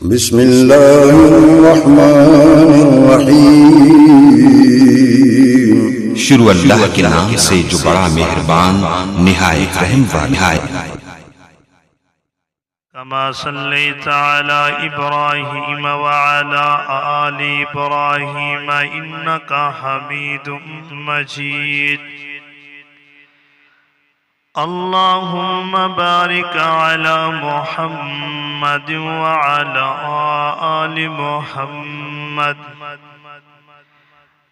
بسم اللہ الرحمن الرحیم شروع اللہ کے نام سے جو بڑا مہربان نہایت رحم والا ہے۔ كما صليت على إبراهيم وعلى آل إبراهيم إنك حميد مجيد اللهم بارك على محمد وعلى آل محمد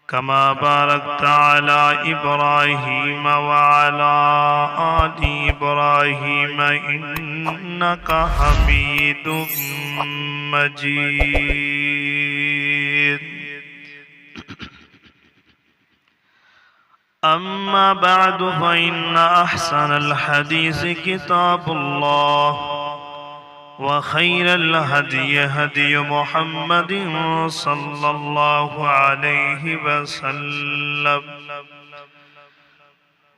كما باركت على إبراهيم وعلى آل إبراهيم إنك حميد مجيد أما بعد فإن أحسن الحديث كتاب الله وخير الهدي هدي محمد صلى الله عليه وسلم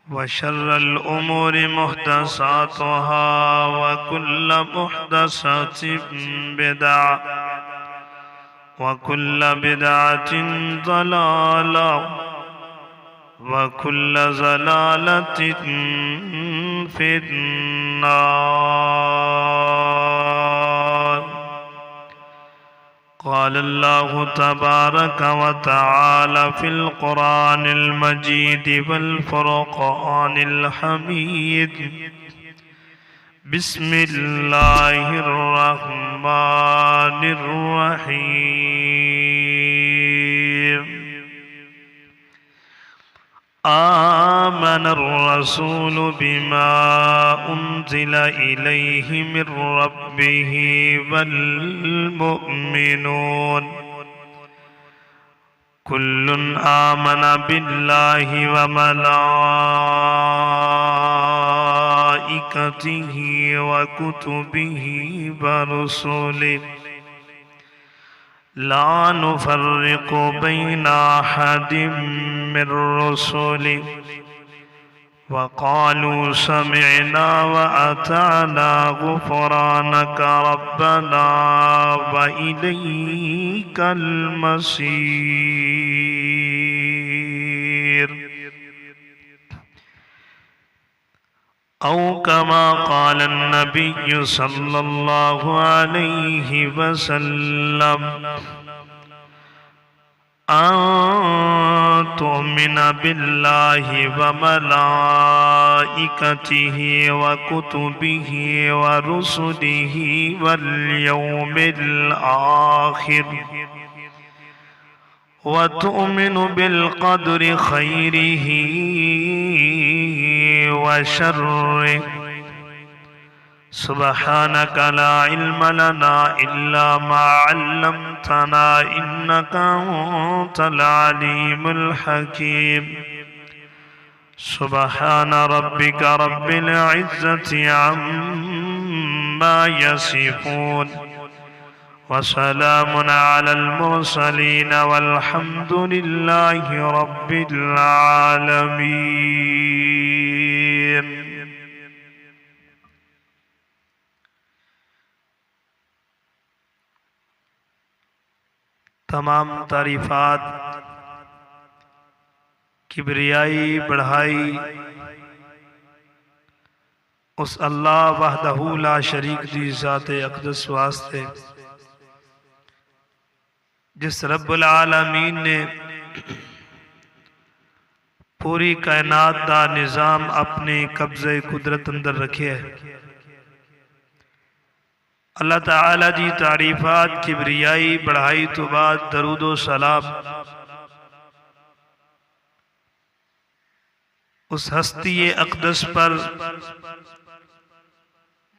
وشر الأمور محدثاتها وكل محدثة بدعة وكل بدعة ضلالة وكل ضلالة في النار قال الله تبارك وتعالى في القرآن المجيد والفرقان الحميد بسم الله الرحمن الرحيم آمن الرسول بما أنزل إليه من ربه والمؤمنون كل آمن بالله وملائكته وكتبه ورسله لا نفرق بين أحد من رسله وقالوا سمعنا وأطعنا غفرانك ربنا وإليك المصير أو كما قال النبي صلى الله عليه وسلم أن تؤمن بالله وملائكته وكتبه ورسله واليوم الآخر وتؤمن بالقدر خيره وشره سبحانك لا علم لنا إلا ما علمتنا إنك أنت العليم الحكيم سبحان ربك رب العزة عما يصفون وسلام على المرسلين والحمد لله رب العالمين تمام تعریفات کبریائی بڑھائی اس اللہ وحدہ لا شریک دی ذات اقدس واسطے جس رب العالمین نے پوری کائنات دا نظام اپنے قبضے قدرت اندر رکھے ہے۔ اللہ تعالیٰ جی تعریفات کبریائی بڑھائی تو بعد درود و سلام اس ہستی اقدس پر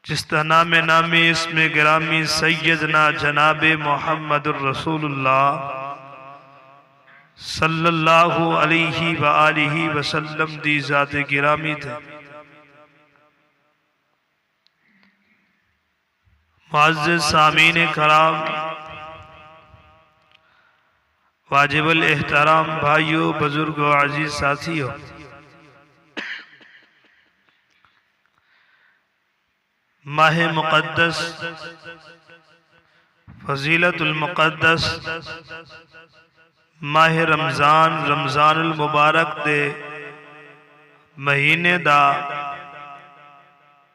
جس کا نام اسم گرامی سیدنا جناب محمد الرسول اللہ صلی اللہ علیہ وآلہ وسلم دی ذات گرامی تھے۔ معزز سامعین کرام، واجب الاحترام بھائیوں، بزرگوں، عزیز ساتھیوں، ماہ مقدس فضیلت المقدس ماہ رمضان رمضان المبارک دے مہینے دا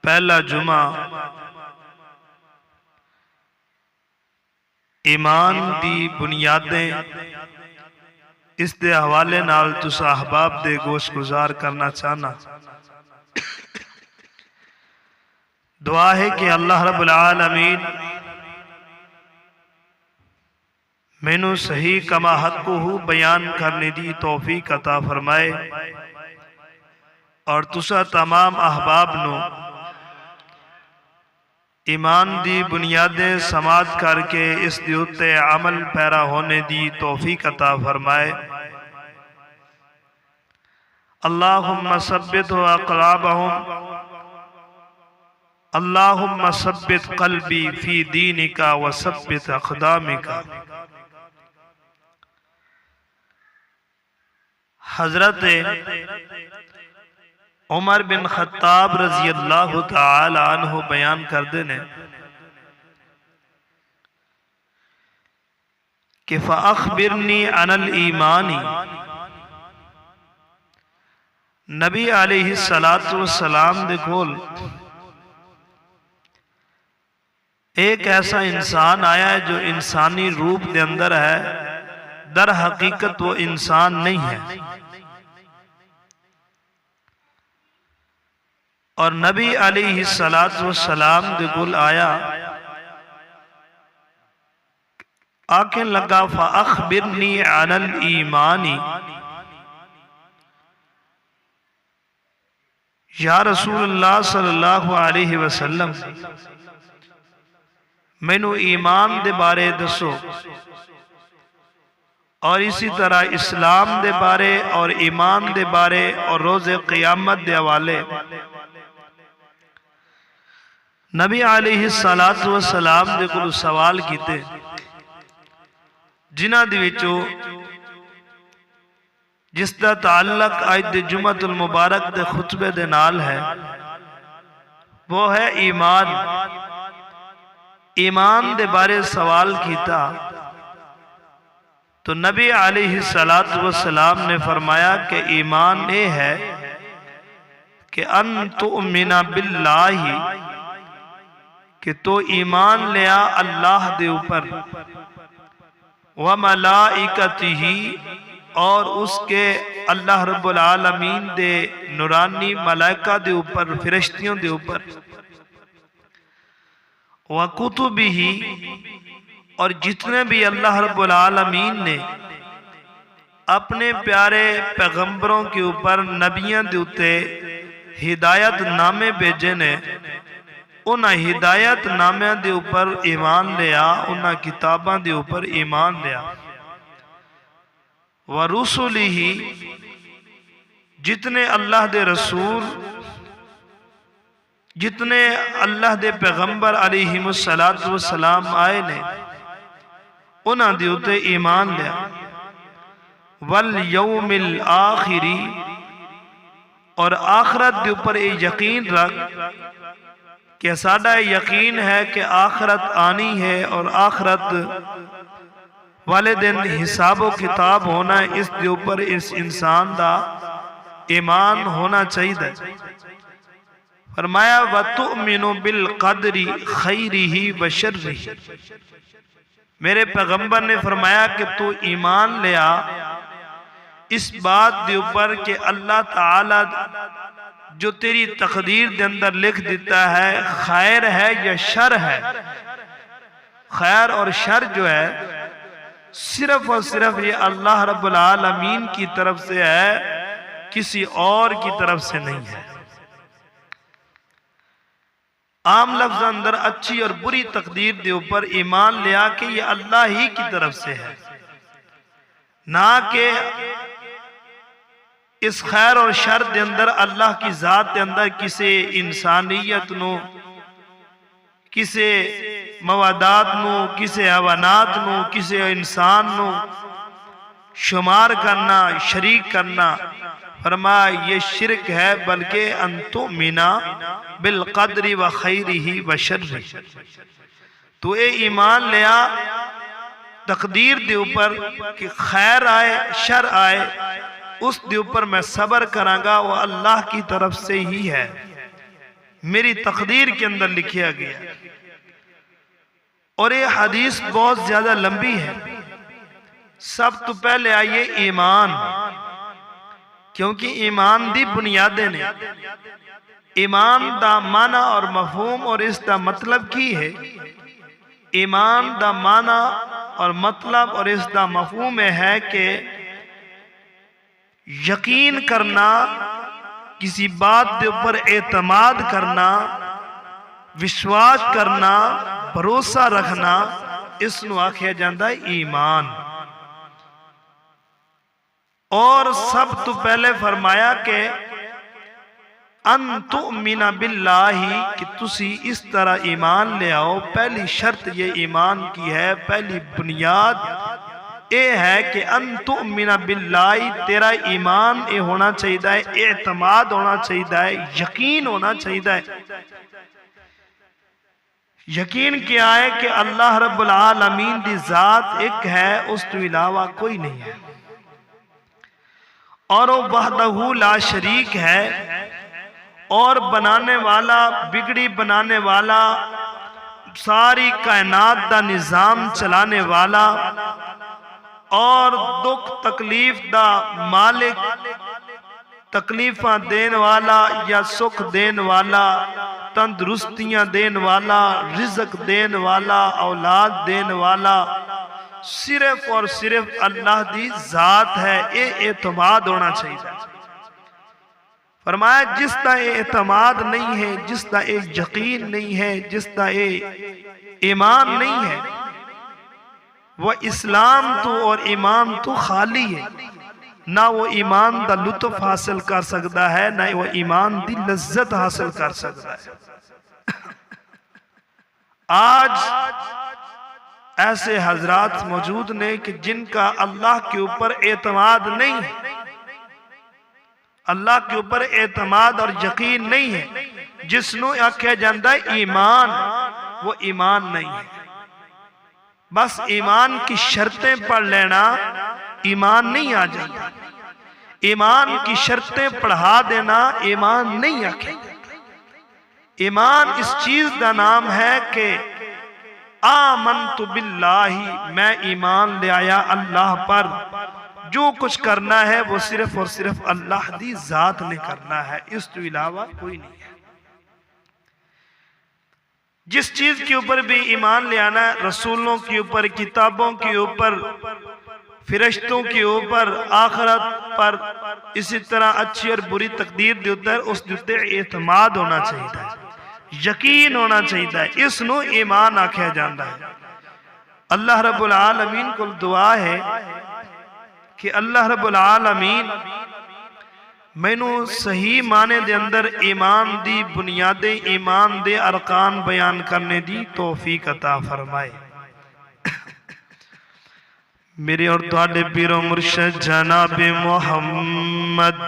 پہلا جمعہ ایمان دی بنیادیں اس دے حوالے نال تسا احباب دے گوش گزار کرنا چاہنا۔ دعا ہے کہ اللہ رب العالمین مینوں صحیح کما حق ہو بیان کرنے دی توفیق عطا فرمائے اور تسا تمام احباب نو ایمان دی بنیادیں سماعت کر کے اس دی اتے عمل پیرا ہونے دی توفیق عطا فرمائے۔ اللہم ثبت اقلابہم اللہم ثبت قلبی فی دینکا وثبت اقدامکا۔ حضرت عمر بن خطاب رضی اللہ تعالی عنہ بیان کر دینے کہ فَأَخْبِرْنِي عَنَ الْإِيمَانِ، نبی علیہ السلام دے کول ایک ایسا انسان آیا ہے جو انسانی روپ دے اندر ہے، در حقیقت وہ انسان نہیں ہے، اور نبی علیہ السلام دے کول آیا آکھیں لگا فَأَخْبِرْنِي عَنَ الْإِيمَانِ، یا رسول اللہ صلی اللہ علیہ وسلم مینوں ایمان دے بارے دسو، اور اسی طرح اسلام دے بارے اور ایمان دے بارے اور روز قیامت دے حوالے۔ نبی علیہ السلام دے کول سوال کیتے جنہ دے وچوں جس دا تعلق آج دے جمعۃ المبارک دے خطبے دے نال ہے وہ ہے ایمان۔ ایمان دے بارے سوال کیتا تو نبی علیہ السلام نے فرمایا کہ ایمان یہ ہے کہ ان تؤمن باللہ، کہ تو ایمان لیا اللہ دے اوپر، وملائکتہ، اور اس کے اللہ رب العالمین دے نورانی ملائکہ دے اوپر، فرشتیوں دے اوپر، وکتبہ، اور جتنے بھی اللہ رب العالمین نے اپنے پیارے پیغمبروں کے اوپر نبیوں دے اتے ہدایت نامے بھیجے نے، انہاں ہدایت نامے دے اوپر ایمان لیا، انہاں کتاباں دے اوپر ایمان لیا۔ وَرُسُلِهِ، جتنے اللہ دے رسول، جتنے اللہ دے پیغمبر علیہ السلام آئے نے انہاں دے اتے ایمان لیا۔ وَالْيَوْمِ الْآخِرِ، اور آخرت دے اوپر یقین رکھ کہ ساڈا یقین ہے کہ آخرت آنی ہے اور آخرت والے دن حساب و کتاب ہونا ہے، اس دے اوپر اس انسان دا ایمان ہونا چاہیے۔ فرمایا وَتُؤْمِنُ بِالْقَدْرِ خَيْرِهِ وَشَرِّهِ، میرے پیغمبر نے فرمایا کہ تو ایمان لیا اس بات دے اوپر کہ اللہ تعالی جو تیری تقدیر دے اندر لکھ دیتا ہے خیر ہے یا شر ہے۔ خیر اور شر جو ہے صرف اور صرف یہ اللہ رب العالمین کی طرف سے ہے، کسی اور کی طرف سے نہیں ہے۔ عام لفظ اندر اچھی اور بری تقدیر دے اوپر ایمان لیا کہ یہ اللہ ہی کی طرف سے ہے، نہ کہ اس خیر اور شر دے اندر اللہ کی ذات دے اندر کسی انسانیت نو، کسی موادات نو، کسی حیوانات نو، کسی انسان نو شمار کرنا، شریک کرنا۔ فرمایا یہ شرک ہے، بلکہ ان تؤمنا بالقدر وخیرہ وشرہ، تو اے ایمان لیا تقدیر دے اوپر کہ خیر آئے شر آئے اس دے اوپر میں صبر کرانگا، وہ اللہ کی طرف سے ہی ہے، میری تقدیر کے اندر لکھیا گیا۔ اور یہ حدیث بہت زیادہ لمبی ہے۔ سب تو پہلے آئیے ایمان، کیونکہ ایمان دی بنیادیں نے۔ ایمان دا معنی اور مفہوم اور اس دا مطلب کی ہے؟ ایمان دا معنی اور مطلب اور اس دا مفہوم ہے کہ یقین کرنا، کسی بات دے اوپر اعتماد کرنا، وشواس کرنا، بھروسہ رکھنا، اس نو آکھیا جاندہ ایمان۔ اور سب تو پہلے فرمایا کہ ان تؤمن باللہ، کہ تسی اس طرح ایمان لے آؤ۔ پہلی شرط یہ ایمان کی ہے، پہلی بنیاد یہ ہے کہ ان تؤمن باللہ، تیرا ایمان یہ ہونا چاہیے، اعتماد ہونا چاہیے، یقین ہونا چاہیے۔ یقین کیا ہے کہ اللہ رب العالمین دی ذات ایک ہے، اس تو علاوہ کوئی نہیں ہے، اور وہ وحدہ لا شریک ہے، اور بنانے والا، بگڑی بنانے والا، ساری کائنات دا نظام چلانے والا، اور دکھ تکلیف دا مالک، تکلیفاں دین والا یا سکھ دین والا، تندرستیاں دین والا، رزق دین والا، اولاد دین والا، صرف اور صرف اللہ دی ذات ہے۔ یہ اعتماد ہونا چاہیے۔ فرمایا جس دا اعتماد نہیں ہے، جس دا یقین نہیں ہے، جس دا ایمان نہیں ہے، وہ اسلام تو اور ایمان تو خالی ہے۔ نہ وہ ایمان دا لطف حاصل کر سکتا ہے، نہ وہ ایمان دی لذت حاصل کر سکتا ہے۔ آج ایسے حضرات موجود نے کہ جن کا اللہ کے اوپر اعتماد نہیں ہے، اللہ کے اوپر اعتماد اور یقین نہیں ہے، جس نو آکھیا جاندہ ایمان، وہ ایمان نہیں ہے۔ بس ایمان کی شرطیں پڑھ لینا ایمان نہیں آ جاتا، ایمان کی شرطیں پڑھا دینا ایمان نہیں آکھے۔ ایمان اس چیز دا نام ہے کہ آمنت باللہ، میں ایمان لے آیا اللہ پر، جو کچھ کرنا ہے وہ صرف اور صرف اللہ دی ذات نے کرنا ہے، اس تو علاوہ کوئی نہیں ہے۔ جس چیز کے اوپر بھی ایمان لے آنا ہے، رسولوں کے اوپر، کتابوں کے اوپر، فرشتوں کے اوپر، آخرت پر، اسی طرح اچھی اور بری تقدیر دیتا ہے، اس دیتے اعتماد ہونا چاہیے، یقین ہونا چاہیے، اس نو ایمان آکھیا جاندہ ہے۔ اللہ رب العالمین کو دعا ہے کہ اللہ رب العالمین میں نو صحیح معنی دے اندر ایمان دی بنیادیں، ایمان دے ارکان بیان کرنے دی توفیق عطا فرمائے۔ میرے اور تواڈے پیر و مرشد جناب محمد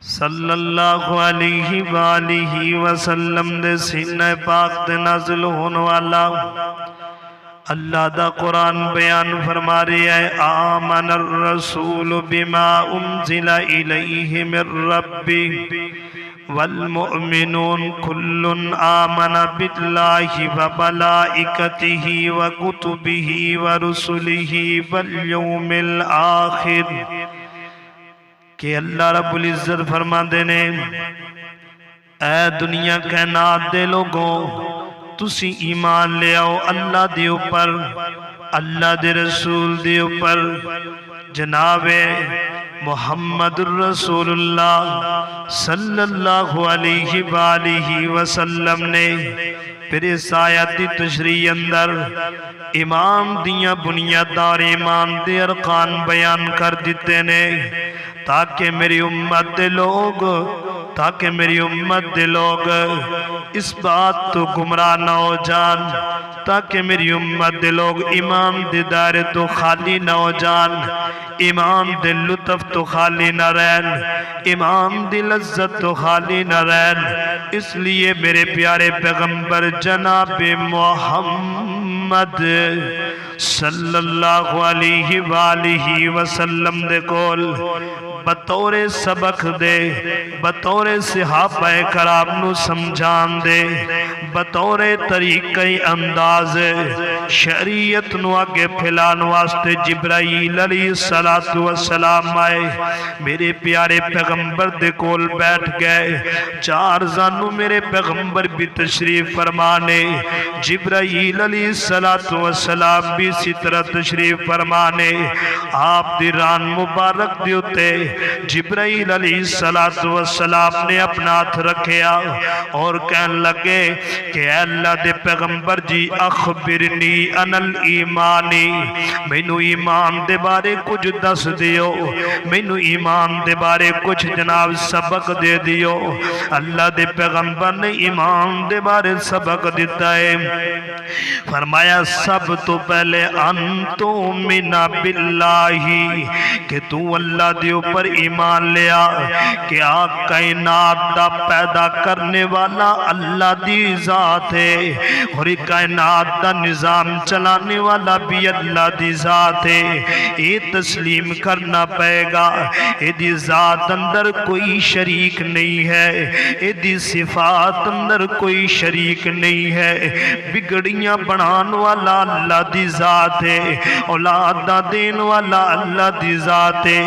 صلی اللہ علیہ وآلہ وسلم دے سینہ پاک دے نازل ہونے والا اللہ دا قرآن بیان فرما رہی ہے، آمن الرسول بما انزل الیہ من ربی والمؤمنون کل آمن باللہ وملائکتہ وکتبہ ورسلہ والیوم الآخر، کہ اللہ رب العزت فرما دینے اے دنیا کائنات دے لوگوں، تسی ایمان لے آؤ اللہ دے اوپر، اللہ دے رسول دے اوپر، جناب محمد الرسول اللہ صلی اللہ علیہ وآلہ وسلم نے پھر اس آیت دی تشریح اندر ایمان دیاں بنیاداں اور ایمان دے ارکان بیان کر دیتے نے، تاکہ میری امت دے لوگ اس بات تو گمراہ نہ ہو جان، تاکہ میری امت دے لوگ ایمان دے دائرے تو خالی نہ ہو جان، ایمان دے لطف تو خالی نہ رہن، ایمان دی لذت تو خالی نہ رہن۔ اس لیے میرے پیارے پیغمبر جناب محمد صلی اللہ علیہ وآلہ وسلم دے کول بطور سبق دے، بطور صحابہ کرام نو سمجھان دے، بطور طریقہ انداز شریعت نو آگے پھیلان واسطے جبرائیل علیہ السلام آئے، میرے پیارے پیغمبر دے کول بیٹھ گئے۔ چار زانو میرے پیغمبر بھی تشریف فرمانے، جبرائیل علیہ السلام بھی اسی طرح تشریف فرمانے۔ آپ دی ران مبارک دیوتے جبرائیل علیہ السلام نے اپنا ہاتھ رکھیا اور کہنے لگے کہ اے اللہ دے پیغمبر جی اخبرنی عن الایمانی، مینو ایمان دے بارے کچھ دس دیو، مینو ایمان دے بارے کچھ جناب سبق دے دیو۔ اللہ دے پیغمبر نے ایمان دے بارے سبق دیتا ہے۔ فرمایا سب تو پہلے انتو منا باللہ، کہ تو اللہ دے اوپر ایمان لیا کہ کائنات دا پیدا کرنے والا اللہ دی ذات ہے، اور کائنات دا نظام چلانے والا بھی اللہ دی ذات ہے۔ یہ تسلیم کرنا پائے گا اے دی ذات اندر کوئی شریک نہیں ہے، اے دی صفات اندر کوئی شریک نہیں ہے۔ بگڑیاں بنان والا اللہ دی ذات ہے، اولادہ دین والا اللہ دی ذات ہے،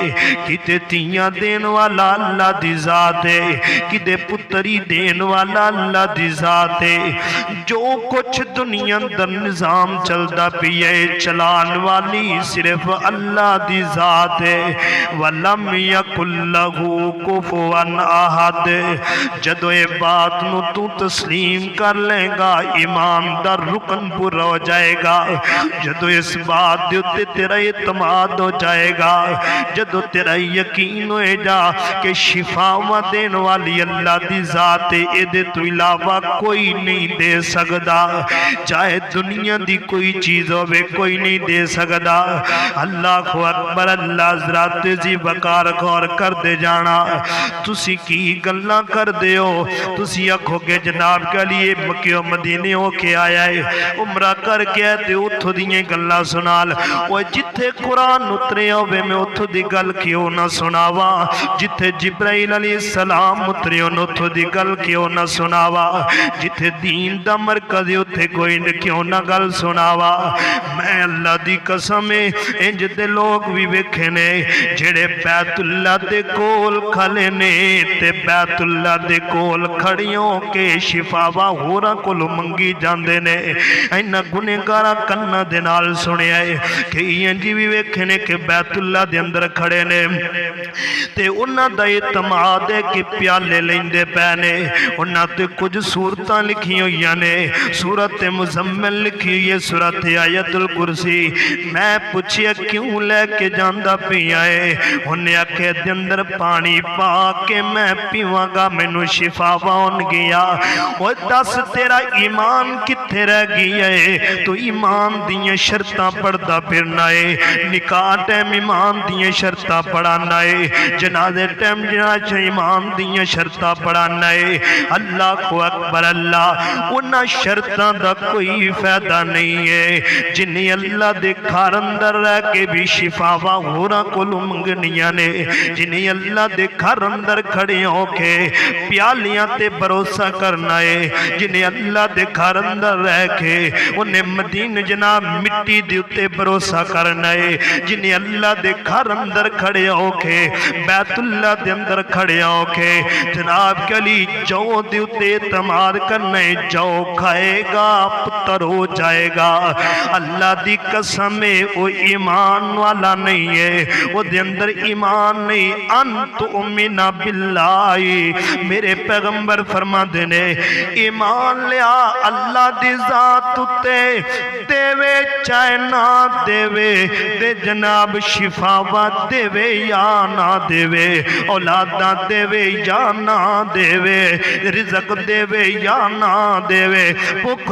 کتے تیاں دین والا اللہ دی ذات ہے، کتے پتری دین والا اللہ دی ذات ہے۔ جو کچھ دنیا اندر نظام چلتا پیے چلان والی صرف اللہ دی ذات ہے۔ وَلَمْ يَكُنْ لَهُ كُفُوًا أَحَدٌ، جدو یہ بات نو تو تسلیم کر لیں گا ایمان دا رکن پورا ہو جائے گا، جدو اس بات دیتے تیرا اعتماد ہو جائے گا، جدو تیرا یقین ہوئے جا کہ شفاوہ دین والی اللہ دی ذات ایدے تو علاوہ کوئی نہیں دے سکدا، چاہے دنیا دی کوئی چیز ہوئے کوئی نہیں دے سکدا۔ اللہ کو اکبر، اللہ حضرات زی وقار غور کر دے جانا۔ تسی کی گلہ کر دے ہو، تسی اکھو کے جناب کے لیے مکہ و مدینے ہو کے آیا ہے، عمرہ کر کے آتے اتھو دیئے گلہ سنال، وہ جتھے قرآن اترے ہوئے میں اتھو دی گل کیوں نہ سناوا، جتھے جبرائیل علیہ السلام اترے اتھو دی گل کیوں نہ سناوا، جتھے دین دا مرکز اتھے کوئی کیوں نہ گل سناوا۔ میں اللہ دی قسم انج دے لوگ بھی ویکھے نے جڑے بیت اللہ دے کول کھلے نے تے بیت اللہ دے کول کھڑیوں کے شفاوا ہورا کولو منگی جاندے نے۔ اینا گنہگارا کنہ دے نال سنے آئے کہ انج بھی ویکھے نے کہ بیت اللہ دے اندر کھڑے نے تے انہاں دا اعتماد ہے کہ پیالے لیندے پینے، انہاں تے کچھ صورتاں لکھی ہوئی نے، سورت مزمل لکھی ہوئی ہے، سورت آیت الکرسی۔ میں پوچھیا کیوں لے کے جاندہ پی آئے، انہیں آکے دے اندر پانی پا کے میں پیواں گا مینو شفا ہون گیا۔ وہ دس تیرا ایمان کتھے رہ گیا ہے، تو ایمان دیئے شرطاں پڑھدا پھرنا ہے، نکاح ٹیم ایمان دیئے شرطاں پڑھانا ہے، جنازے ٹیم جنازہ ایمان دیئے شرطاں پڑھانا ہے۔ اللہ کو اکبر، اللہ انہاں شرطاں دا کوئی فائدہ نہیں ہے جنہیں اللہ دے گھر اندر رہ کے بھی شفاوا ہورا کولو منگنیاں نے، جنہیں اللہ دے گھر اندر کھڑے ہو کے پیالیاں تے بھروسہ کرنا ہے، جنہیں اللہ دے گھر اندر رہ کے انہیں مدین جناب مٹی دیوتے بھروسہ کرنا ہے، جنہیں اللہ دے گھر اندر کھڑے ہو کے بیت اللہ دے اندر کھڑے ہو کے جناب کے لیے جو دیوتے اعتماد کرنا ہے، جو کھائے گا پتر ہو جائے گا۔ اللہ دی قسم ہے وہ ایمان والا نہیں ہے، وہ دے اندر ایمان نہیں۔ انت امنا باللہ، میرے پیغمبر فرما دینے ایمان لیا اللہ دی ذات تے دیوے چاہے نہ دیوے، دے جناب شفاوہ دیوے یا نہ دیوے، اولادہ دیوے یا نہ دیوے، رزق دیوے یا نہ دیوے، بھوک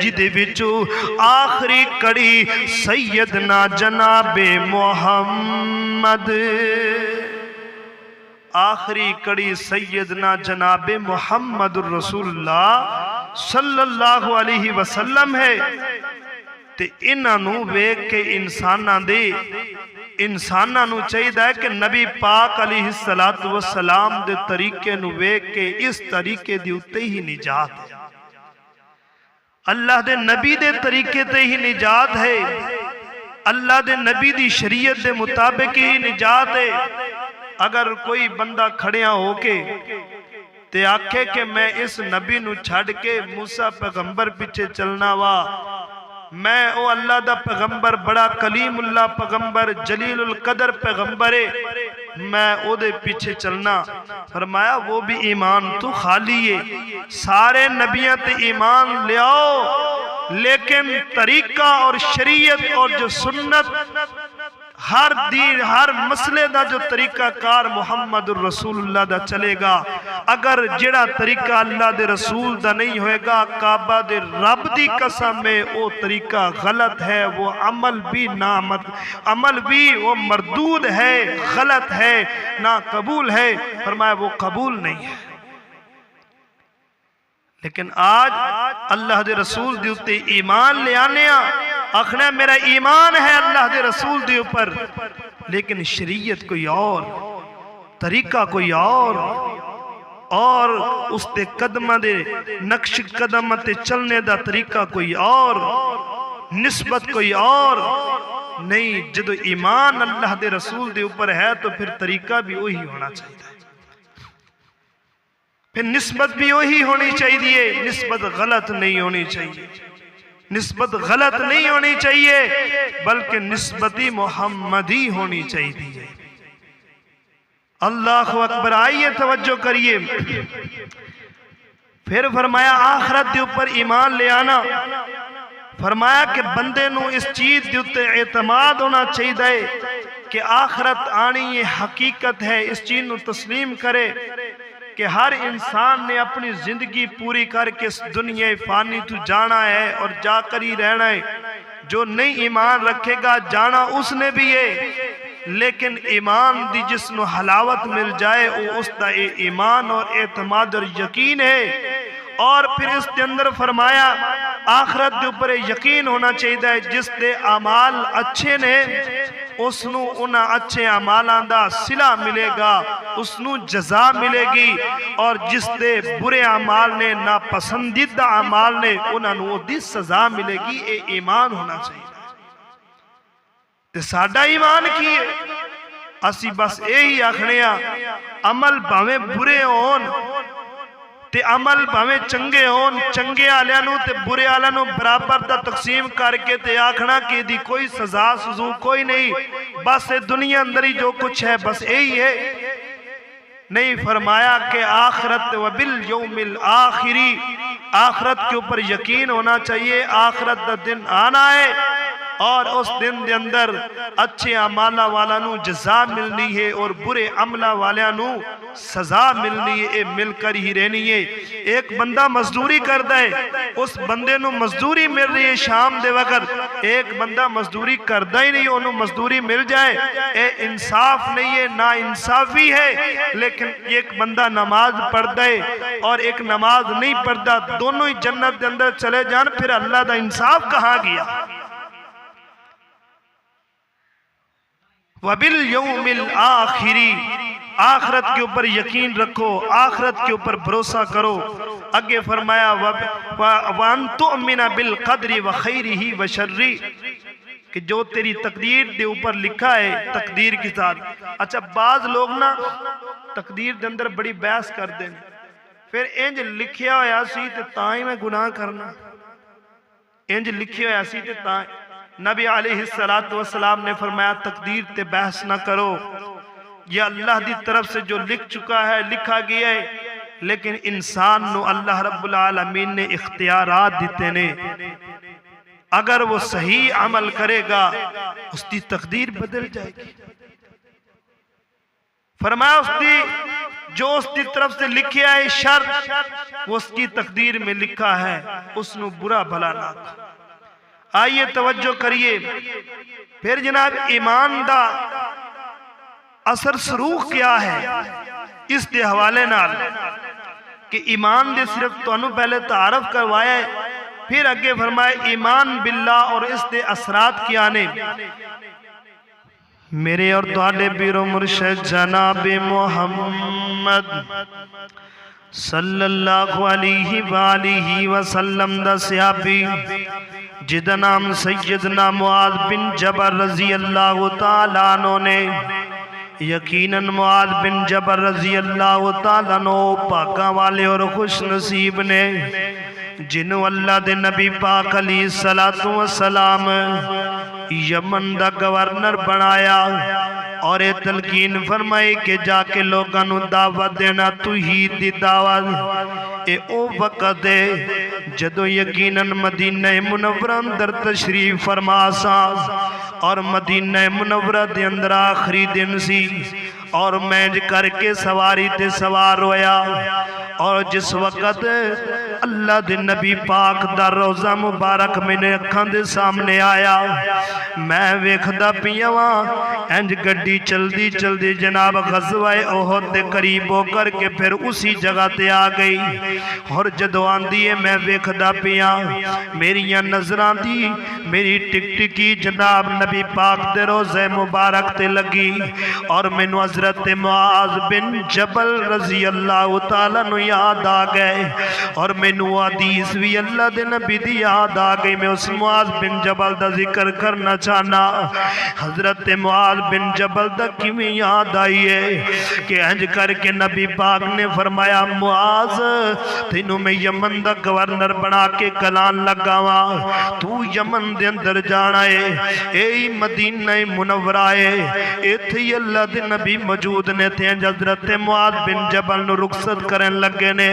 جدے وچوں آخری کڑی سیدنا جناب محمد، آخری کڑی سیدنا جناب محمد الرسول اللہ صلی اللہ علیہ وسلم ہے۔ تے انہاں نو ویکھ کے انساناں نو چاہیدا ہے کہ نبی پاک علیہ السلام دے طریقے نو ویکھ کے اس طریقے دی اتے ہی نجات ہے، اللہ دے نبی دے طریقے تے ہی نجات ہے، اللہ دے نبی دی شریعت دے مطابق ہی نجات ہے۔ اگر کوئی بندہ کھڑیاں ہو کے تے آکھے کہ میں اس نبی نو چھڑ کے موسیٰ پیغمبر پیچھے چلنا وا، میں او اللہ دا پیغمبر بڑا کلیم اللہ پیغمبر جلیل القدر پیغمبر میں او دے پیچھے چلنا، فرمایا وہ بھی ایمان تو خالی ہے، سارے نبیوں تے ایمان لے آؤ لیکن طریقہ اور شریعت اور جو سنت ہر دین ہر مسئلے دا جو طریقہ کار محمد الرسول اللہ دا چلے گا، اگر جڑا طریقہ اللہ دے رسول دا نہیں ہوئے گا کعبہ دے رب دی قسم میں وہ طریقہ غلط ہے، وہ عمل بھی وہ مردود ہے، غلط ہے، نہ قبول ہے، فرمایا وہ قبول نہیں ہے۔ لیکن آج اللہ دے رسول دے اتے ایمان لے آنے آخنا میرا ایمان ہے اللہ دے رسول دے اوپر، لیکن شریعت کوئی اور، طریقہ کوئی اور اس دے قدمہ دے نقش قدمہ تے چلنے دا طریقہ کوئی اور، نسبت کوئی اور نہیں۔ جدو ایمان اللہ دے رسول دے اوپر ہے تو پھر طریقہ بھی وہی ہونا چاہیے، پھر نسبت بھی وہی ہونی چاہیے، نسبت غلط نہیں ہونی چاہیے، نسبت غلط نہیں ہونی چاہیے بلکہ نسبتی محمدی ہونی چاہیے۔ اللہ اکبر، آئیے توجہ کریے۔ پھر فرمایا آخرت دے اوپر ایمان لے آنا، فرمایا کہ بندے نو اس چیز دے اوپر اعتماد ہونا چاہیے کہ آخرت آنی یہ حقیقت ہے، اس چیز نو تسلیم کرے کہ ہر انسان نے اپنی زندگی پوری کر کے اس دنیا فانی تو جانا ہے اور جا کر ہی رہنا ہے۔ جو نہیں ایمان رکھے گا جانا اس نے بھی ہے، لیکن ایمان دی جس نو حلاوت مل جائے وہ اس دا ایمان اور اعتماد اور یقین ہے۔ اور پھر اس کے اندر فرمایا آخرت دے اوپر یقین ہونا چاہیے جس دے اعمال اچھے نے اس نو انہاں اچھے اعمالاں دا صلہ ملے گا، اس نو جزا ملے گی، اور جس دے برے اعمال نے ناپسندیدہ اعمال نے انہاں نو دی سزا ملے گی۔ اے ایمان ہونا چاہیے۔ تے ساڈا ایمان کی ہے؟ اسی بس یہی آکھنے عمل بھاویں برے ہون تے عمل بھاویں چنگے ہون، چنگے آلیاں نو تے برے آلیاں نو برابر دا تقسیم کر کے تے آکھنا کہ دی کوئی سزا سزو کوئی نہیں، بس دنیا اندر ہی جو کچھ ہے بس یہی ہے۔ نہیں، فرمایا کہ آخرت و بالیوم الآخری، آخرت کے اوپر یقین ہونا چاہیے، آخرت دا دن آنا ہے اور اس دن دے اندر اچھے عمالہ والا نو جزا ملنی ہے اور برے عملہ والا نو سزا ملنی ہے، اے مل کر ہی رہنی ہے۔ ایک بندہ مزدوری کر دے، اس بندے نو مزدوری مل رہی ہے شام دے وقت، ایک بندہ مزدوری کر دے ہی نہیں انہوں مزدوری مل جائے، اے انصاف نہیں ہے، نا انصافی ہے۔ لیکن ایک بندہ نماز پڑھ دے اور ایک نماز نہیں پڑھتا، دونوں ہی جنت دے اندر چلے جان، پھر اللہ دا انصاف کہاں گیا؟ وَبِالْيَوْمِ الْآخِرِ، آخرت کے اوپر یقین رکھو، آخرت کے اوپر بھروسہ کرو۔ آگے فرمایا وَأَن تُؤْمِنَ بِالْقَدْرِ وَخَيْرِهِ وَشَرِّهِ، کہ جو تیری تقدیر دے اوپر لکھا ہے تقدیر کی ساتھ۔ اچھا بعض لوگ نا تقدیر دے اندر بڑی بحث کر دیں، پھر انج لکھیا ہویا سی تے تائیں میں گناہ کرنا، انج لکھیا ہویا سی تے تائیں۔ نبی علیہ السلام نے فرمایا تقدیر تے بحث نہ کرو، یہ اللہ دی طرف سے جو لکھ چکا ہے لکھا گیا ہے، لیکن انسان نو اللہ رب العالمین نے اختیارات دیتے نے، اگر وہ صحیح عمل کرے گا اس کی تقدیر بدل جائے گی۔ فرمایا اس کی جو اس کی طرف سے لکھے آئے شر وہ اس کی تقدیر میں لکھا ہے، اس نو برا بھلا نہ کھو۔ آئیے توجہ کریے، پھر جناب ایمان دا اثر سروخ کیا ہے اس دے حوالے نال کہ ایمان دے صرف تو انہوں پہلے تعارف کروایا ہے، پھر اگے فرمائے ایمان باللہ اور اس دے اثرات کیا نے۔ میرے اور تواڈے پیر و مرشد جناب محمد صلی اللہ علیہ وآلہ وسلم دا صحابی جدا نام سیدنا معاذ بن جبل رضی اللہ تعالیٰ عنہ نے، یقیناً معاذ بن جبل رضی اللہ تعالیٰ عنہ پاکاں والے اور خوش نصیب نے جنہوں اللہ دے نبی پاک علیہ السلام یمن دا گورنر بنایا اور اے تلقین فرمائی کہ جا کے لوگاں نو دعوت دینا توحید دی دعوت۔ اے او وقت ہے جدو یقیناً مدینہ منورہ اندر تشریف فرما سا اور مدینہ منورہ دے اندر آخری دن سی اور مینج کر کے سواری تے سوار ہویا، اور جس وقت اللہ دے نبی پاک دا روزہ مبارک میں نے اکھاں دے سامنے آیا، میں ویکھدا پیاں واں انج گڈی چلدی چلدی جناب غزوہ احد دے قریب ہو کر کے پھر اسی جگہ تے آ گئی، اور جدو آندی ہے میں ویکھدا پیاں میریاں نظراں دی میری ٹک ٹکی جناب نبی پاک دے روزہ مبارک تے لگی، اور مینوں حضرت معاذ بن جبل رضی اللہ تعالیٰ نو یاد آ گئے، اور مینوں حدیث بھی اللہ دے نبی دی یاد آ گئی۔ میں اس معاذ بن جبل دا ذکر کرنا چاہنا، حضرت معاذ بن جبل دا کیویں یاد آئی ہے کہ انج کر کے نبی پاک نے فرمایا معاذ تینوں میں یمن دا گورنر بنا کے کلان لگاواں، تو یمن دے اندر جانا ہے، اے مدینہ منورہ ہے، ایتھے اللہ دے نبی موجود نے تھے۔ حضرت معاذ بن جبل نو رخصت کرن لگے نے،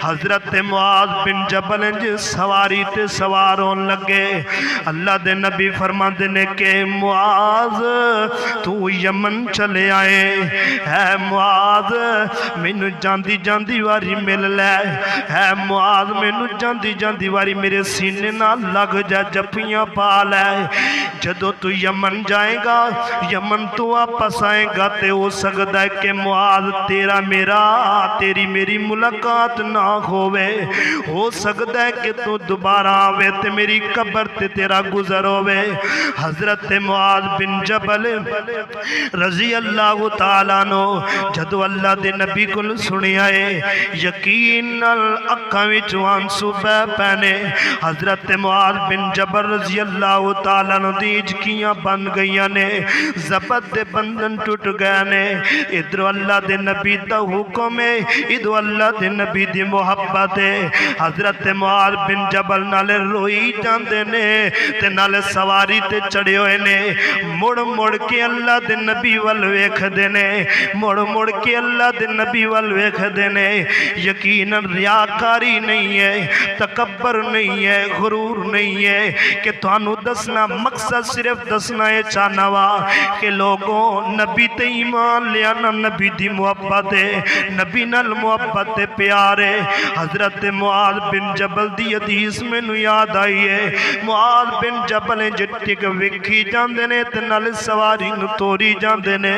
حضرت معاذ بن جبل انج سواری تے سوار ہون لگے، اللہ دے نبی فرماندے نے کہ معاذ تو یمن چلے آئے، اے معاذ مینوں جاندی جاندی واری مل لے، اے معاذ مینوں جاندی جاندی واری میرے سینے نال لگ جا، جپیاں پا لے، جدو تو یمن جائے گا یمن تو واپس آئے گا تے ہو سکتا ہے کہ معاذ تیرا میرا تیری میری ملاقات نہ ہوئے، ہو سکتا ہے کہ تو دوبارہ آوے تے میری قبر تے تیرا گزر ہوئے۔ حضرت معاذ بن جبل رضی اللہ تعالیٰ عنہ جدو اللہ دے نبی کل سنی آئے، یقین اکھاں وچوں آنسو بہ پینے، حضرت معاذ بن جبل رضی اللہ تعالیٰ عنہ دی اجکیاں بن گئیاں نے، زبط دے بندن ٹوٹ گئے نے، ادھر اللہ دے نبی دا حکم ہے، ادھر اللہ دے نبی دی محبت ہے۔ حضرت معاذ بن جبل نالے روئی جاندے نے تے نالے سواری تے چڑھے ہوئے نے، مڑ مڑ کے اللہ دے نبی وال ویکھ دے نے، مڑ مڑ کے اللہ دے نبی وال ویکھ دے نے۔ یقیناً ریاکاری نہیں ہے، تکبر نہیں ہے، غرور نہیں ہے کہ تھانوں دسنا مقصد صرف دسنا ہے چاہنا وا کہ لوگوں نبی تے ایمان لیا نا، نبی دی محبت ہے، نبی نال محبت ہے، پیار ہے۔ حضرت معاذ بن جبل دی حدیث میں نو یاد آئی ہے، معاذ بن جبل جتک وکھی جاندے نے تے نال سواری نو توری جاندے نے،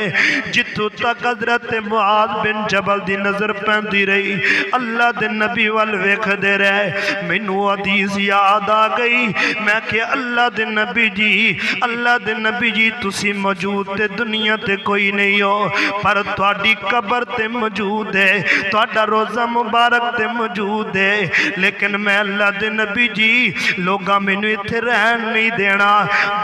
جتوں تک حضرت معاذ بن جبل دی نظر پیندی رہی اللہ دے نبی وال ویکھ دے رہے۔ مینوں حدیث یاد آ گئی، میں کہ اللہ دے نبی جی، اللہ دے نبی جی تسی موجود تے دنیا تے کوئی نہیں ہو، پر تواڈی قبر تے موجود ہے، تواڈا روزہ مبارک تے موجود ہے، لیکن میں اللہ دے نبی جی لوگاں مینوں ایتھے رہن نہیں دینا،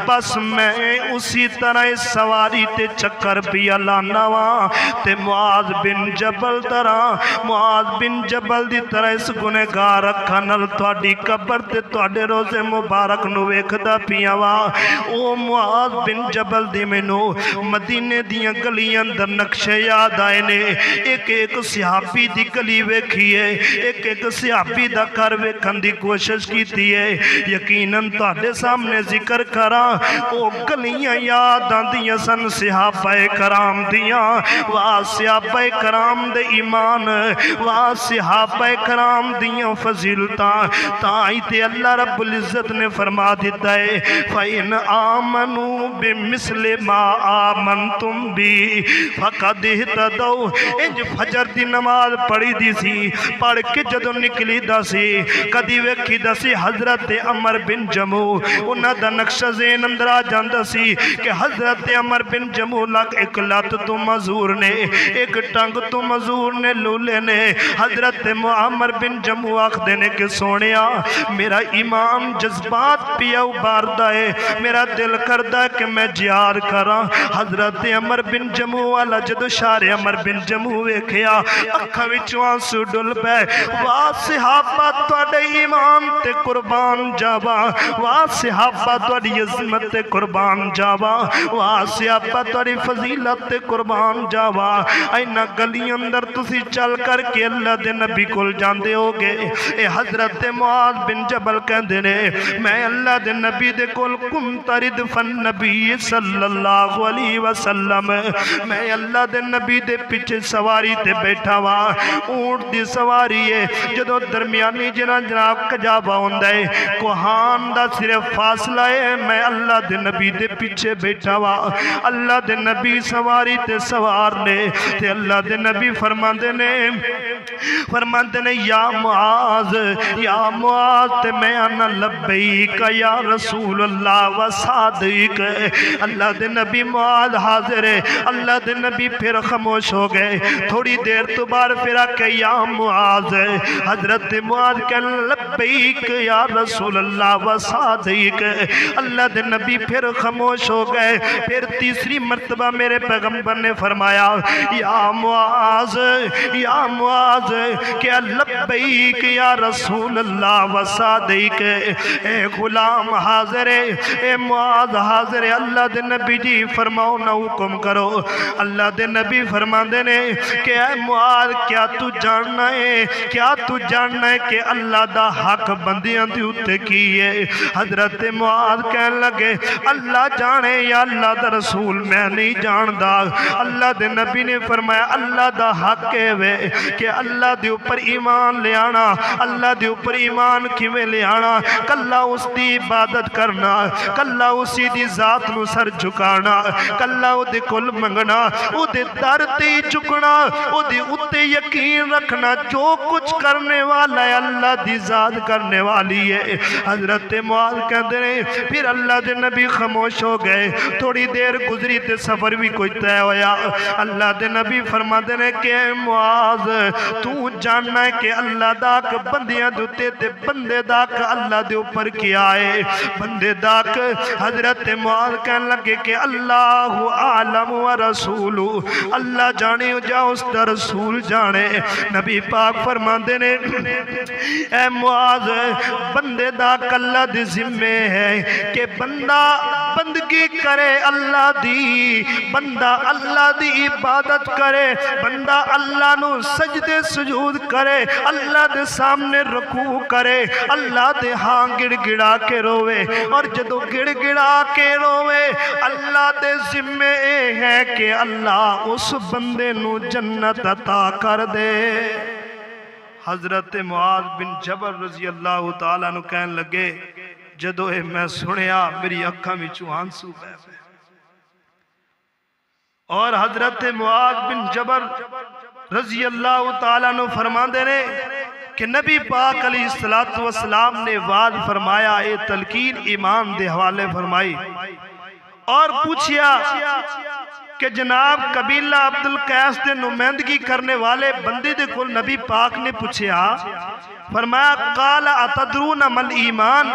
بس میں اسی طرح سواری تے چکر پیا لانا وا تے معاذ بن جبل طرح معاذ بن جبل دی طرح اس گنہگار اکھاں نال تواڈی قبر تے تواڈے روزے مبارک نو ویکھدا پیا وا۔ او معاذ بن جبل دی مینوں مدینے دیاں گلیاں اندر نقشے یاد آئے نے ایک ایک صحابی دی گلی ویکھی ہے ایک ایک صحابی دا گھر ویکھن دی کوشش کیتی ہے یقیناً تہاڈے سامنے ذکر کراں او گلیاں یاد آندیاں سن صحابہ کرام دیاں واہ صحابہ کرام دے ایمان واہ صحابہ کرام دیاں فضیلتاں تائیں تے اللہ رب العزت نے فرما دیتا ہے فَإِنْ آمَنُوا بِمِثْلِ مَا آمَنْتُمْ بِهِ فَقَدْ اهْتَدَوْا انج فجر دی نماز پڑھی دی سی پڑھ کے جدوں نکلی دا سی کدی ویکھی دا سی حضرت عمر بن جموع انہاں دا نقشہ ذہن اندر آ جاندا سی کہ حضرت عمر بن جموع لگ ایک لات تو مزور نے ایک ٹنگ تو مزور نے لولے نے حضرت عمر بن جموع آخدے نے کہ سونیا میرا ایمان جذبات پیا اباردا ہے میرا دل کردا ہے کہ میں جہاد کراں حضرت عمر بن جموع والا جدو شار عمر بن جموع ویکھیا اکھاں وچوں آنسو ڈل پے واہ صحابہ تواڈے ایمان تے قربان جاواں واہ صحابہ تواڈی عظمت تے قربان جاواں واہ صحابہ تواڈی فضیلت تے قربان جاواں اینا گلیاں اندر تسی چل کر کے اللہ دے نبی کول جاندے ہوگے اے حضرت معاذ بن جبل کہندے نے میں اللہ دے نبی دے کول کنت ردف النبی صلی اللہ علیہ وسلم میں اللہ دے نبی دے پیچھے سواری تے بیٹھا وا اونٹ دی سواری ہے جدوں درمیانی جناب کجاوا ہوندا ہے کوہان دا صرف فاصلہ ہے میں اللہ دے نبی دے پیچھے بیٹھا وا اللہ دے نبی سواری تے سوار نے تے اللہ دے نبی فرماندے نے یا معاذ تے میں انا لبیک یا رسول اللہ و صادق اللہ دے نبی معاذ حاضر ہے اللہ دے نبی پھر خاموش ہو گئے تھوڑی دیر تو بعد پھر آکے یا معاذ حضرت معاذ کہ لبیک یا رسول اللہ و صادق اللہ دے نبی پھر خاموش ہو گئے پھر تیسری مرتبہ میرے پیغمبر نے فرمایا یا معاذ کہ لبیک یا رسول اللہ و صادق اے غلام حاضر ہے اے معاذ حاضر ہے اللہ دے نبی جی فرماؤ نہ حکم کرو اللہ دے نبی فرماندے نے کہ اے معاذ کیا تو جاننا ہے کہ اللہ دا حق بندیاں دی اتے کی ہے حضرت معاذ کہنے لگے اللہ جانے یا اللہ دا رسول میں نہیں جاندہ اللہ دے نبی نے فرمایا اللہ دا حق ہے وے کہ اللہ دے اوپر ایمان لے آنا اللہ دے اوپر ایمان کیویں لے آنا کلا اس دی عبادت کرنا کلا اسی دی ذات نو سر جھکانا کلا او دے کل منگنا او دے در تے چکنا او دے اتے یقین رکھنا جو کچھ کرنے والا ہے اللہ دی ذات کرنے والی ہے حضرت معاذ کہتے ہیں پھر اللہ دے نبی خاموش ہو گئے تھوڑی دیر گزری تے سفر بھی کوئی طے ہویا اللہ دے نبی فرماتے ہیں کہ معاذ تو جاننا ہے کہ اللہ داک بندیاں دوتے تے بندے داک اللہ دے اوپر کیا ہے بندے داک حضرت معاذ کہنے لگے کہ اللہ عالم و رسول اللہ جانے جا اس دا رسول جانے نبی پاک فرماتے ہیں اے معاذ بندے داک اللہ دی ذمہ ہے کہ بندہ بندگی کرے اللہ دی بندہ اللہ دی عبادت کرے بندہ اللہ نو سجدے سجود کرے اللہ دے سامنے رکوع کرے اللہ دے ہاں گڑ گڑا کے روے اور جدو گڑ گڑا کے روے اللہ دے ذمہ ہے کہ اللہ اس بندے نو جنت عطا کر دے حضرت معاذ بن جبل رضی اللہ تعالیٰ نو کہنے لگے جدو اے میں سنیا میری اکھاں وچوں آنسو بہ گئے اور حضرت معاذ بن جبل رضی اللہ تعالیٰ عنہ فرماندے نے کہ نبی پاک علیہ السلام نے وعد فرمایا اے تلقین ایمان دے حوالے فرمائی اور پوچھیا کہ جناب قبیلہ عبدالقیس دے نمائندگی کرنے والے بندے دے کول نبی پاک نے پوچھیا فرمایا قال اتدرون مل ایمان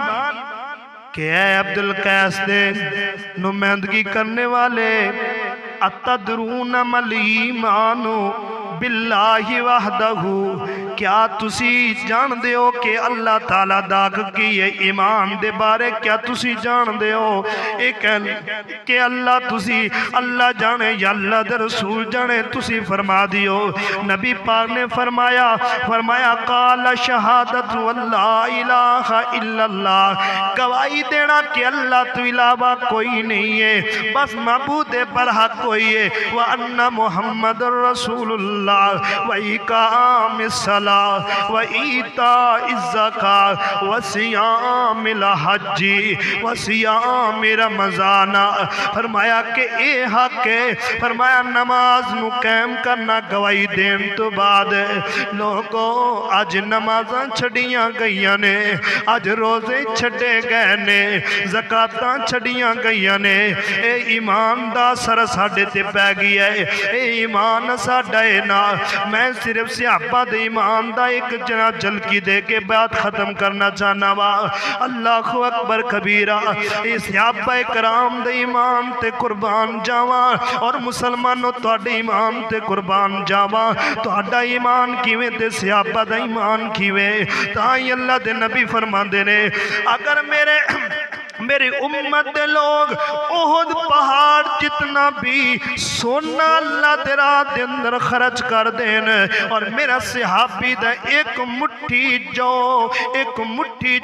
کہ اے عبدالقیس دے نمائندگی کرنے والے اتدرون مل ایمانو باللہ وحدہ کیا تسی جان دے ہو کہ اللہ تعالیٰ داغ کی ہے ایمان دے بارے کیا تسی جان دے ہو ایک کہ اللہ تسی اللہ جانے یا اللہ دے رسول جانے تسی فرما دیو نبی پاک نے فرمایا قال شہادت واللہ الہ الا اللہ گواہی دینا کہ اللہ تو علاوہ کوئی نہیں ہے بس معبود برحق کوئی ہے وَأَنَّ مُحَمَّدٌ رَّسُولُ اللَّهِ وَإِقَامِ الصَّلَاةِ وَإِيتَاءِ الزَّكَاةِ وَصِيَامِ الْحَجِّ وَصِيَامِ رَمَضَانَ فرمایا کہ اے حق ہے فرمایا نماز نو قائم کرنا گواہی دین تو بعد لوگوں آج نمازاں چھڑیاں گئیاں نے آج روزے چھڑے گئے نے زکاتاں چھڑیاں گئیاں نے اے ایمان دا سر ساڑھے تے پہ گیا ہے اے ایمان ساڑھا ہے نا میں صرف صحابہ دے ایمان دا ایک جنا جلکی دے کے بات ختم کرنا چاہنا وا اللہ اکبر کبیرہ اے صحابہ کرام دے ایمان تے قربان جاواں اور مسلمانوں تو اڈے ایمان تے قربان جاواں تو اڈا ایمان کیویں تے صحابہ دا ایمان کیویں تاں اللہ دے نبی فرما دے نے اگر میرے امت دے لوگ احد پہاڑ جتنا بھی سونا اللہ دے راہ دے اندر خرچ کر دین اور میرا صحابی دا ایک مٹھی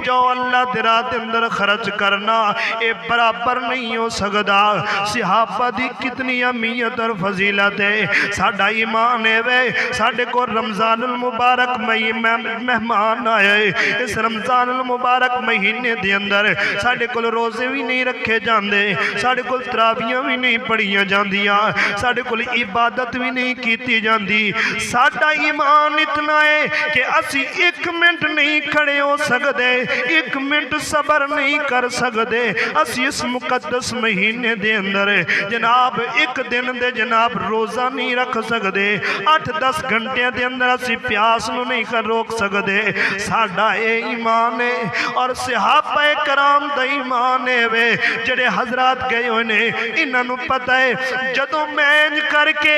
جو اللہ دے راہ دے اندر خرچ کرنا اے برابر نہیں ہو سکدا صحابہ دی کتنی اہمیت اور فضیلت ہے ساڈا ایمان ہے وے ساڈے کو رمضان المبارک مہمان آئے اس رمضان المبارک مہینے دے اندر ساڈے کو روزے بھی نہیں رکھے جاندے ساڑھے کل تراویاں بھی نہیں پڑھیاں جاندیاں ساڑھے کل عبادت بھی نہیں کیتی جاندی ساڑھا ایمان اتنا ہے کہ اسی ایک منٹ نہیں کھڑے ہو سکدے ایک منٹ صبر نہیں کر سکدے اسی اس مقدس مہینے دے اندر جناب ایک دن دے جناب روزہ نہیں رکھ سکدے 8-10 گھنٹے دے اندر اسی پیاس نو نہیں کر روک سکدے ساڑھا اے ایمان ہے اور صحابہ کرام دا ایمان وے جڑے حضرات گئے ہوئے انہاں نو پتہ ہے جدوں میں کر کے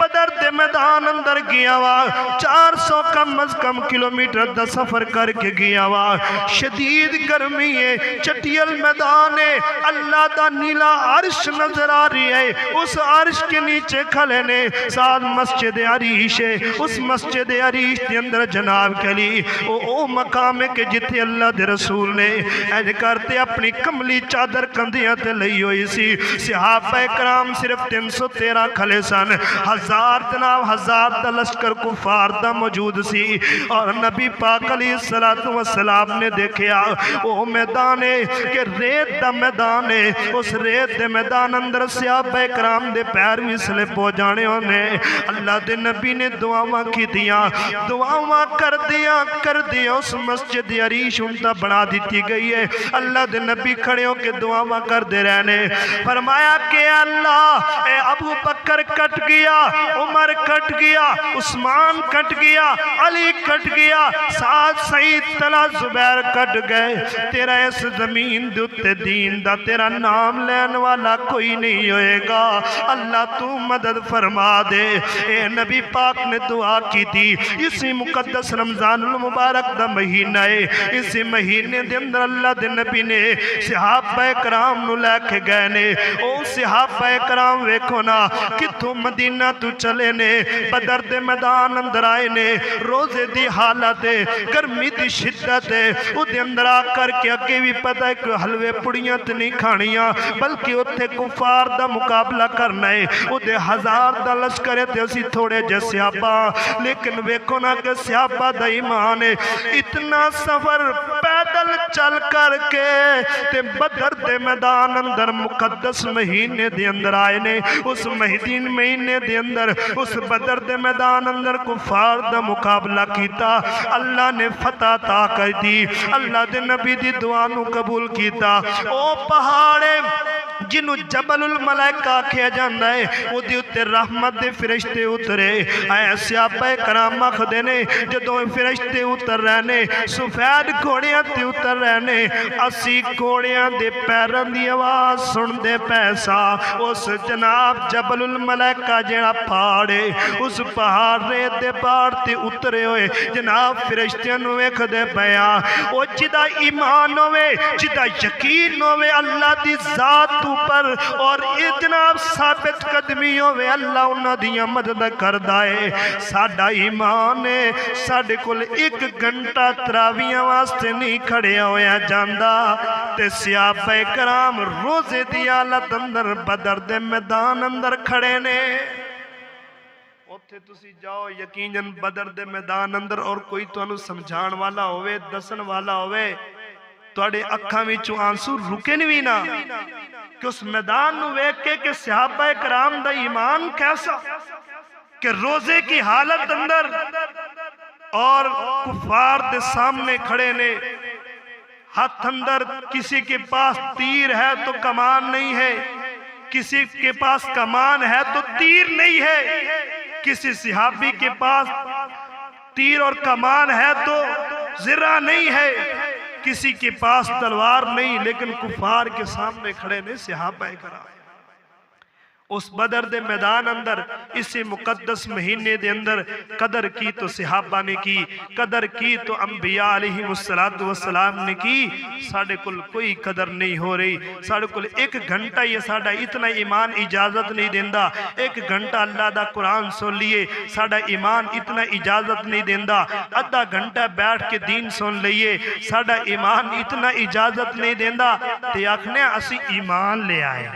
بدر دے میدان اندر گیا وا 400 کم از کم کلومیٹر دا سفر کر کے گیا وا شدید گرمی ہے چٹیل میدان ہے اللہ دا نیلا عرش نظر آ رہی ہے اس عرش کے نیچے کھلے نے ساتھ مسجد عریش ہے اس مسجد عریش کے اندر جناب کلی او مقام ہے کہ جتے اللہ دے رسول نے ایج کرتے اپنی کملی چادر کندیاں تے لئی ہوئی سی صحابہ کرام صرف 313 کھلے سن ہزار دا لشکر کفار دا موجود سی اور نبی پاک علیہ السلام نے دیکھیا وہ میدان ہے کہ ریت دا میدان ہے اس ریت دے میدان اندر صحابہ کرام دے پیر بھی سلپ ہو جانے ہونے اللہ دے نبی نے دعاواں کی دیا دعاواں کر دیا اس مسجد عریش انتا بنا دیتی گئی ہے اللہ دے نبی کھڑے ہو کے دعاواں کر دے رہنے فرمایا کہ اللہ اے ابو بکر کٹ گیا عمر کٹ گیا عثمان کٹ گیا علی کٹ گیا سعد سعید طلحہ زبیر کٹ گئے تیرا اس زمین دوتے دین دا تیرا نام لین والا کوئی نہیں ہوئے گا اللہ تو مدد فرما دے اے نبی پاک نے دعا کی تھی اسی مقدس رمضان المبارک دا مہینہ ہے اسی مہینے دے اندر اللہ دے نبی نے صحابہ کرام نو لے کے گئے نے او صحابہ کرام ویکھو نا کہ تو مدینہ تو چلے نے بدر دے میدان اندر آئے نے روزے دی حالت ہے گرمی دی شدت ہے او دے اندر آ کر کے اگے بھی پتہ ہے کہ حلوے پڑیاں تے نہیں کھانیاں بلکہ اتھے کفار دا مقابلہ کرنا ہے او دے 1000 دا لشکر تے اسی تھوڑے جے صحابہ لیکن ویکھو نا کہ صحابہ دا ایمان ہے اتنا سفر پیدل چل کر کے تے بدر دے میدان اندر مقدس مہینے دے اندر آئے نے اس مہینے دے اندر اس بدر دے میدان اندر کفار دا مقابلہ کیتا اللہ نے فتح عطا کر دی اللہ دے نبی دی دعا نو قبول کیتا او پہاڑے جنوں جبل الملائکہ آکھیا جاندا ہے او دے اُتے رحمت دے فرشتے اترے اے صحابہ کرام آکھدے نے جدوں فرشتے اتر رہے نے سفید گھوڑیاں تے اتر رہے نے اسی گھوڑیاں دے پیراں دی آواز سن دے پیسا اس جناب جبل الملائکہ جڑا پہاڑے اس پہاڑ ریت دے پہاڑ تے اترے ہوئے جناب فرشتیاں نو ویکھدے پیا او جدا ایمان ہوئے جدا یقین ہوئے اللہ دی ذات اوپر اور جناب ثابت قدمی ہوئے اللہ انہاں دیاں مدد کردا ہے ساڈا ایمان ہے ساڈے کول ایک گھنٹہ تراویحاں واسطے نہیں کھڑیا ہویا جاندا تے صحابہ کرام روزے دی حالت اندر بدر دے میدان اندر کھڑے نے اوتھے تسی جاؤ یقیناً بدر دے میدان اندر اور کوئی تانوں سمجھان والا ہوئے دسن والا ہوئے تواڈے اکھاں وچوں آنسو رکے نہیں نا کہ اس میدان نو ویکھ کے کہ صحابہ کرام دا ایمان کیسا کہ روزے کی حالت اندر اور کفار دے سامنے کھڑے نے ہاتھ اندر کسی کے پاس تیر ہے تو کمان نہیں ہے کسی کے پاس کمان ہے تو تیر نہیں ہے کسی صحابی کے پاس تیر اور کمان ہے تو زرہ نہیں ہے کسی کے پاس تلوار نہیں لیکن کفار کے سامنے کھڑے نے صحابہ کرام اس بدر دے میدان اندر اسی مقدس مہینے دے اندر قدر کی تو صحابہ نے کی قدر کی تو انبیاء علیہ السلام نے کی ساڑھے کل کوئی قدر نہیں ہو رہی ساڑھے کل ایک گھنٹہ یہ ساڑھا اتنا ایمان اجازت نہیں دیندہ ایک گھنٹہ اللہ دا قرآن سن لیے ساڑھا ایمان اتنا اجازت نہیں دیندہ آدھا گھنٹہ بیٹھ کے دین سن لیے ساڑھا ایمان اتنا اجازت نہیں دیندہ تے آکھنے اسی ایمان لے آئے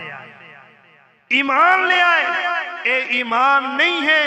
ایمان لے آئے اے ایمان نہیں ہے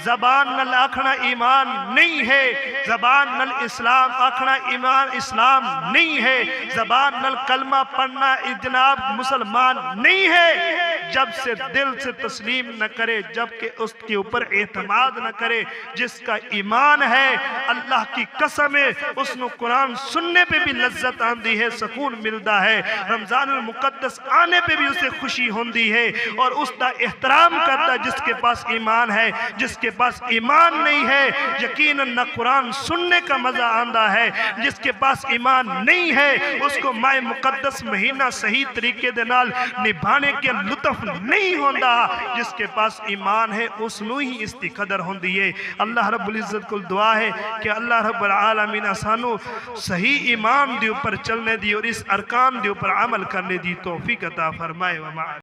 زبان نل آکھنا ایمان نہیں ہے زبان نل اسلام آکھنا ایمان اسلام نہیں ہے زبان نل کلمہ پڑھنا جناب مسلمان نہیں ہے جب سے دل سے تسلیم نہ کرے جب کہ اس کے اوپر اعتماد نہ کرے جس کا ایمان ہے اللہ کی قسم ہے اس نے قرآن سننے پہ بھی لذت آندی ہے سکون ملتا ہے رمضان المقدس آنے پہ بھی اسے خوشی ہوندی ہے اور اس کا احترام کرتا جس کے پاس ایمان ہے جس کے پاس ایمان نہیں ہے یقیناً نہ قرآن سننے کا مزہ آندہ ہے جس کے پاس ایمان نہیں ہے اس کو ماہ مقدس مہینہ صحیح طریقے دے نال نبھانے کے لطف نہیں ہوندہ جس کے پاس ایمان ہے اس نو ہی اس کی قدر ہوندی ہے اللہ رب العزت کو دعا ہے کہ اللہ رب العالمین سانو صحیح ایمان دے اوپر چلنے دی اور اس ارکان دے اوپر عمل کرنے دی توفیق عطا فرمائے